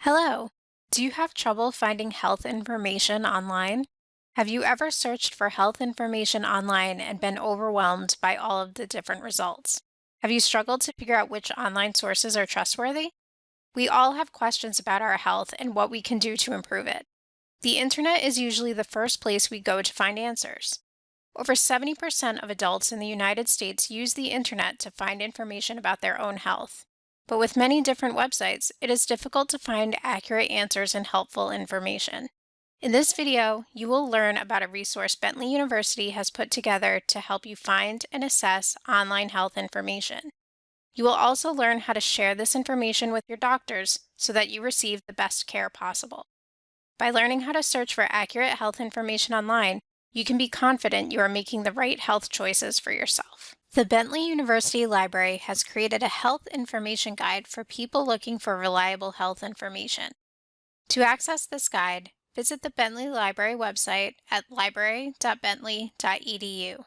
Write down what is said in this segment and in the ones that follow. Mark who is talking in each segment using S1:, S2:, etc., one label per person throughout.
S1: Hello. Do you have trouble finding health information online? Have you ever searched for health information online and been overwhelmed by all of the different results? Have you struggled to figure out which online sources are trustworthy? We all have questions about our health and what we can do to improve it. The internet is usually the first place we go to find answers. Over 70% of adults in the United States use the internet to find information about their own health. But with many different websites, it is difficult to find accurate answers and helpful information. In this video, you will learn about a resource Bentley University has put together to help you find and assess online health information. You will also learn how to share this information with your doctors so that you receive the best care possible. By learning how to search for accurate health information online, you can be confident you are making the right health choices for yourself. The Bentley University Library has created a health information guide for people looking for reliable health information. To access this guide, visit the Bentley Library website at library.bentley.edu.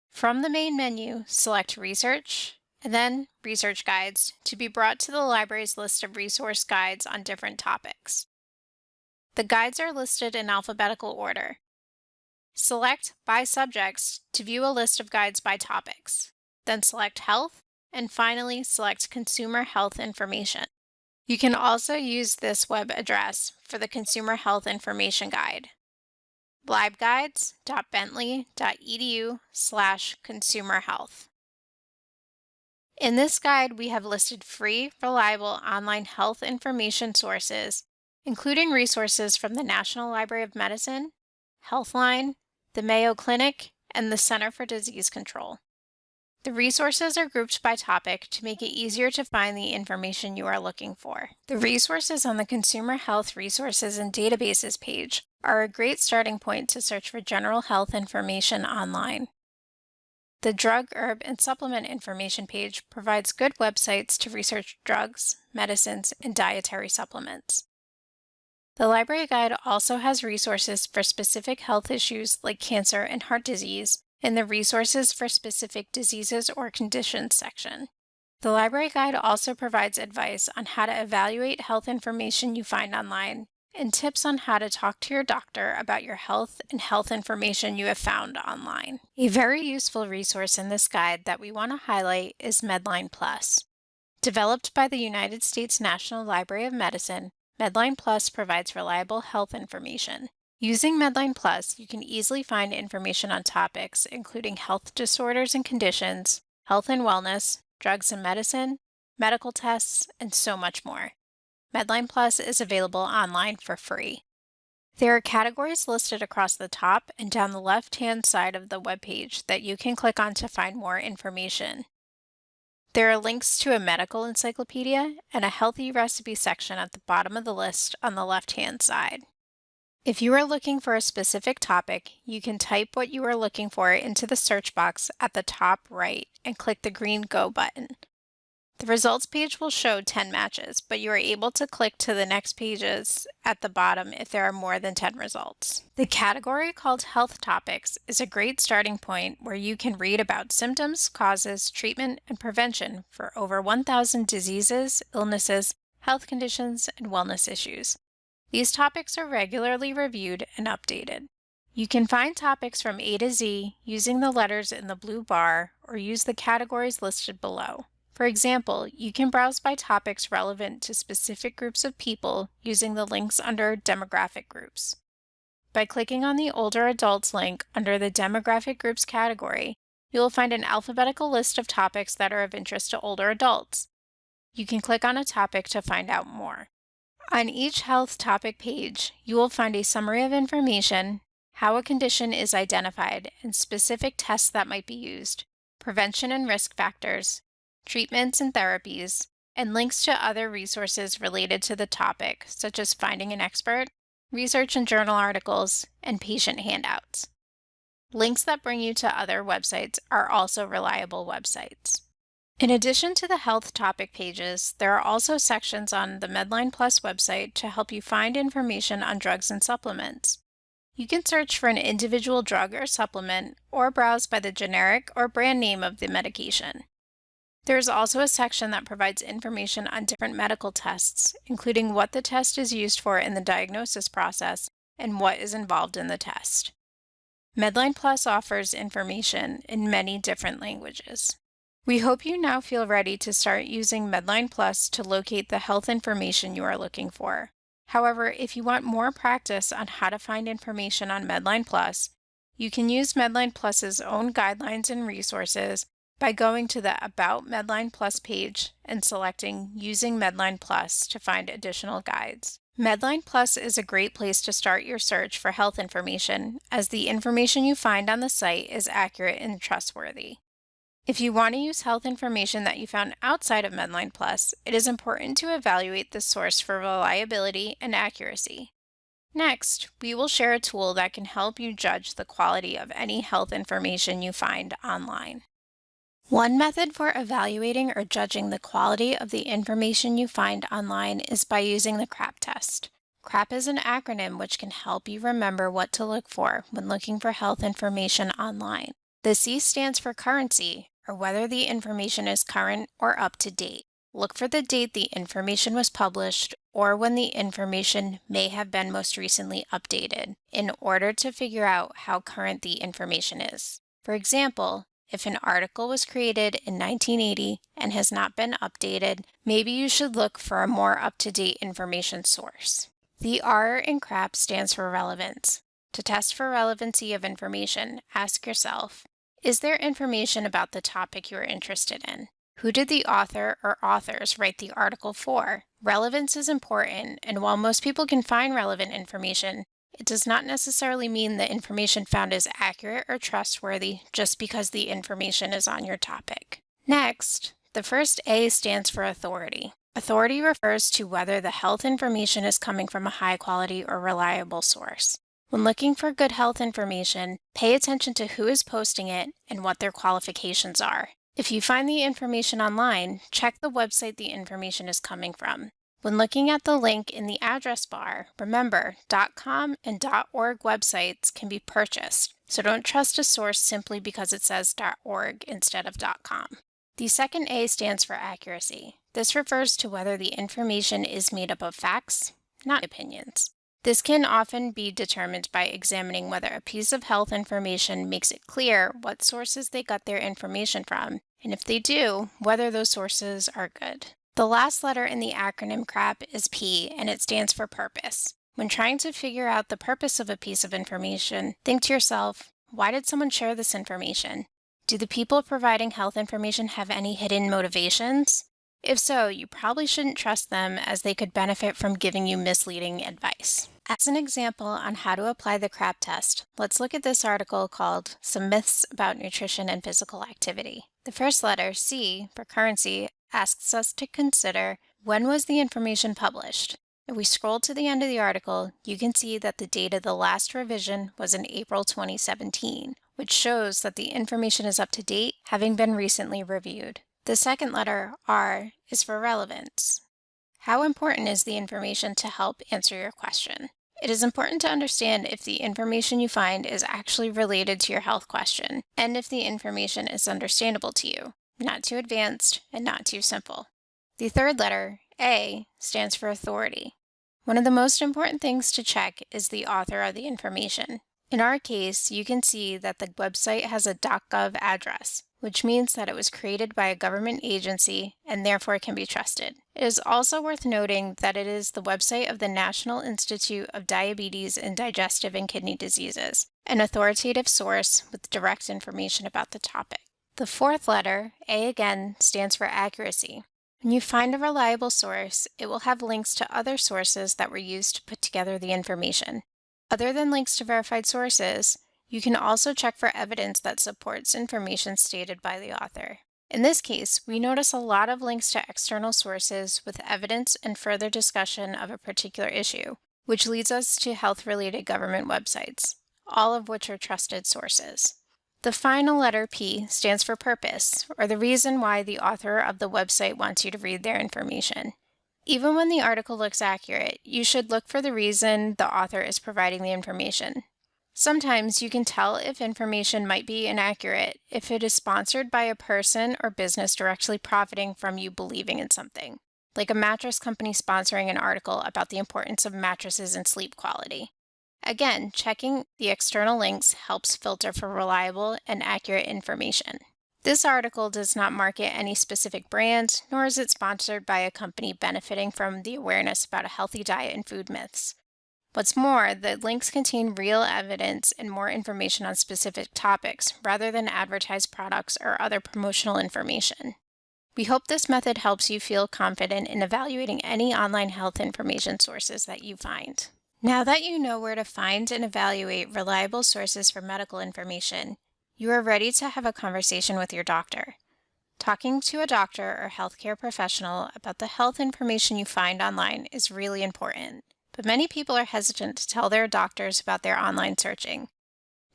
S1: From the main menu, select Research, and then Research Guides to be brought to the library's list of resource guides on different topics. The guides are listed in alphabetical order. Select By Subjects to view a list of guides by topics. Then select Health, and finally select Consumer Health Information. You can also use this web address for the Consumer Health Information Guide, libguides.bentley.edu/consumerhealth. In this guide, we have listed free, reliable online health information sources, including resources from the National Library of Medicine, Healthline, the Mayo Clinic, and the Center for Disease Control. The resources are grouped by topic to make it easier to find the information you are looking for. The resources on the Consumer Health Resources and Databases page are a great starting point to search for general health information online. The Drug, Herb, and Supplement Information page provides good websites to research drugs, medicines, and dietary supplements. The library guide also has resources for specific health issues like cancer and heart disease in the Resources for Specific Diseases or Conditions section. The library guide also provides advice on how to evaluate health information you find online and tips on how to talk to your doctor about your health and health information you have found online. A very useful resource in this guide that we want to highlight is Medline Plus. Developed by the United States National Library of Medicine, Medline Plus provides reliable health information. Using Medline Plus, you can easily find information on topics including health disorders and conditions, health and wellness, drugs and medicine, medical tests, and so much more. Medline Plus is available online for free. There are categories listed across the top and down the left-hand side of the webpage that you can click on to find more information. There are links to a medical encyclopedia and a healthy recipe section at the bottom of the list on the left-hand side. If you are looking for a specific topic, you can type what you are looking for into the search box at the top right and click the green Go button. The results page will show 10 matches, but you are able to click to the next pages at the bottom if there are more than 10 results. The category called Health Topics is a great starting point where you can read about symptoms, causes, treatment, and prevention for over 1,000 diseases, illnesses, health conditions, and wellness issues. These topics are regularly reviewed and updated. You can find topics from A to Z using the letters in the blue bar or use the categories listed below. For example, you can browse by topics relevant to specific groups of people using the links under Demographic Groups. By clicking on the Older Adults link under the Demographic Groups category, you will find an alphabetical list of topics that are of interest to older adults. You can click on a topic to find out more. On each health topic page, you will find a summary of information, how a condition is identified, and specific tests that might be used, prevention and risk factors, treatments and therapies, and links to other resources related to the topic, such as finding an expert, research and journal articles, and patient handouts. Links that bring you to other websites are also reliable websites. In addition to the health topic pages, there are also sections on the Medline Plus website to help you find information on drugs and supplements. You can search for an individual drug or supplement or browse by the generic or brand name of the medication. There is also a section that provides information on different medical tests, including what the test is used for in the diagnosis process and what is involved in the test. Medline Plus offers information in many different languages. We hope you now feel ready to start using Medline Plus to locate the health information you are looking for. However, if you want more practice on how to find information on Medline Plus, you can use Medline Plus's own guidelines and resources by going to the About Medline Plus page and selecting Using Medline Plus to find additional guides. Medline Plus is a great place to start your search for health information, as the information you find on the site is accurate and trustworthy. If you want to use health information that you found outside of Medline Plus, it is important to evaluate the source for reliability and accuracy. Next, we will share a tool that can help you judge the quality of any health information you find online. One method for evaluating or judging the quality of the information you find online is by using the CRAP test. CRAP is an acronym which can help you remember what to look for when looking for health information online. The C stands for currency, or whether the information is current or up to date. Look for the date the information was published or when the information may have been most recently updated in order to figure out how current the information is. For example, if an article was created in 1980 and has not been updated, maybe you should look for a more up-to-date information source. The R in CRAP stands for relevance. To test for relevancy of information, ask yourself, is there information about the topic you are interested in? Who did the author or authors write the article for? Relevance is important, and while most people can find relevant information, it does not necessarily mean the information found is accurate or trustworthy just because the information is on your topic. Next, the first A stands for authority. Authority refers to whether the health information is coming from a high quality or reliable source. When looking for good health information, pay attention to who is posting it and what their qualifications are. If you find the information online, check the website the information is coming from. When looking at the link in the address bar, remember .com and .org websites can be purchased, so don't trust a source simply because it says .org instead of .com. The second A stands for accuracy. This refers to whether the information is made up of facts, not opinions. This can often be determined by examining whether a piece of health information makes it clear what sources they got their information from, and if they do, whether those sources are good. The last letter in the acronym CRAP is P, and it stands for purpose. When trying to figure out the purpose of a piece of information, think to yourself, why did someone share this information? Do the people providing health information have any hidden motivations? If so, you probably shouldn't trust them, as they could benefit from giving you misleading advice. As an example on how to apply the CRAP test, let's look at this article called Some Myths About Nutrition and Physical Activity. The first letter, C, for currency, asks us to consider when was the information published. If we scroll to the end of the article, you can see that the date of the last revision was in April 2017, which shows that the information is up to date, having been recently reviewed. The second letter, R, is for relevance. How important is the information to help answer your question? It is important to understand if the information you find is actually related to your health question, and if the information is understandable to you, not too advanced and not too simple. The third letter, A, stands for authority. One of the most important things to check is the author of the information. In our case, you can see that the website has a .gov address, which means that it was created by a government agency and therefore can be trusted. It is also worth noting that it is the website of the National Institute of Diabetes and Digestive and Kidney Diseases, an authoritative source with direct information about the topic. The fourth letter, A again, stands for accuracy. When you find a reliable source, it will have links to other sources that were used to put together the information. Other than links to verified sources, you can also check for evidence that supports information stated by the author. In this case, we notice a lot of links to external sources with evidence and further discussion of a particular issue, which leads us to health-related government websites, all of which are trusted sources. The final letter, P, stands for purpose, or the reason why the author of the website wants you to read their information. Even when the article looks accurate, you should look for the reason the author is providing the information. Sometimes you can tell if information might be inaccurate if it is sponsored by a person or business directly profiting from you believing in something, like a mattress company sponsoring an article about the importance of mattresses and sleep quality. Again, checking the external links helps filter for reliable and accurate information. This article does not market any specific brand, nor is it sponsored by a company benefiting from the awareness about a healthy diet and food myths. What's more, the links contain real evidence and more information on specific topics rather than advertised products or other promotional information. We hope this method helps you feel confident in evaluating any online health information sources that you find. Now that you know where to find and evaluate reliable sources for medical information, you are ready to have a conversation with your doctor. Talking to a doctor or healthcare professional about the health information you find online is really important, but many people are hesitant to tell their doctors about their online searching.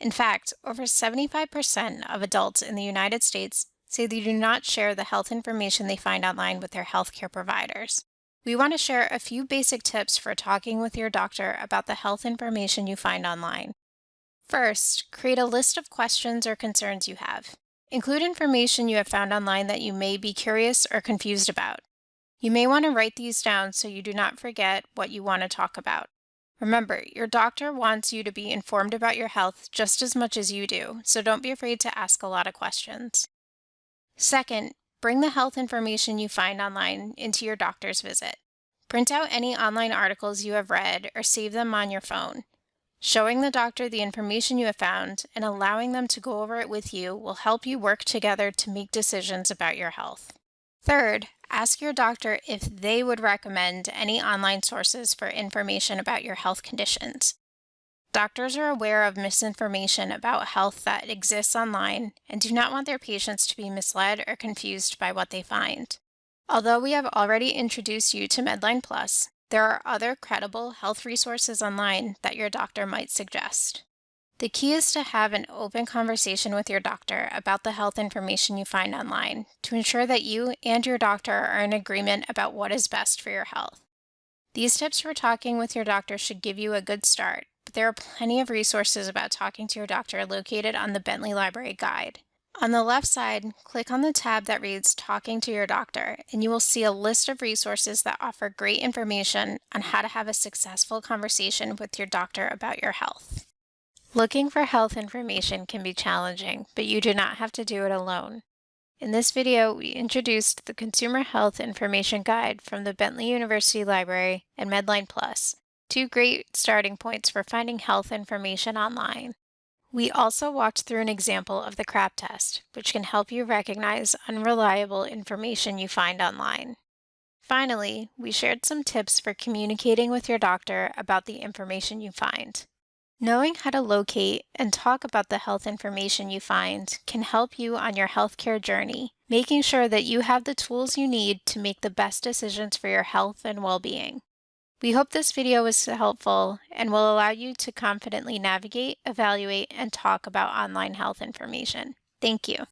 S1: In fact, over 75% of adults in the United States say they do not share the health information they find online with their healthcare providers. We want to share a few basic tips for talking with your doctor about the health information you find online. First, create a list of questions or concerns you have. Include information you have found online that you may be curious or confused about. You may want to write these down so you do not forget what you want to talk about. Remember, your doctor wants you to be informed about your health just as much as you do, so don't be afraid to ask a lot of questions. Second, bring the health information you find online into your doctor's visit. Print out any online articles you have read or save them on your phone. Showing the doctor the information you have found and allowing them to go over it with you will help you work together to make decisions about your health. Third, ask your doctor if they would recommend any online sources for information about your health conditions. Doctors are aware of misinformation about health that exists online and do not want their patients to be misled or confused by what they find. Although we have already introduced you to Medline Plus, there are other credible health resources online that your doctor might suggest. The key is to have an open conversation with your doctor about the health information you find online to ensure that you and your doctor are in agreement about what is best for your health. These tips for talking with your doctor should give you a good start, but there are plenty of resources about talking to your doctor located on the Bentley Library Guide. On the left side, click on the tab that reads Talking to Your Doctor, and you will see a list of resources that offer great information on how to have a successful conversation with your doctor about your health. Looking for health information can be challenging, but you do not have to do it alone. In this video, we introduced the Consumer Health Information Guide from the Bentley University Library and Medline Plus, two great starting points for finding health information online. We also walked through an example of the CRAP test, which can help you recognize unreliable information you find online. Finally, we shared some tips for communicating with your doctor about the information you find. Knowing how to locate and talk about the health information you find can help you on your healthcare journey, making sure that you have the tools you need to make the best decisions for your health and well-being. We hope this video was helpful and will allow you to confidently navigate, evaluate, and talk about online health information. Thank you.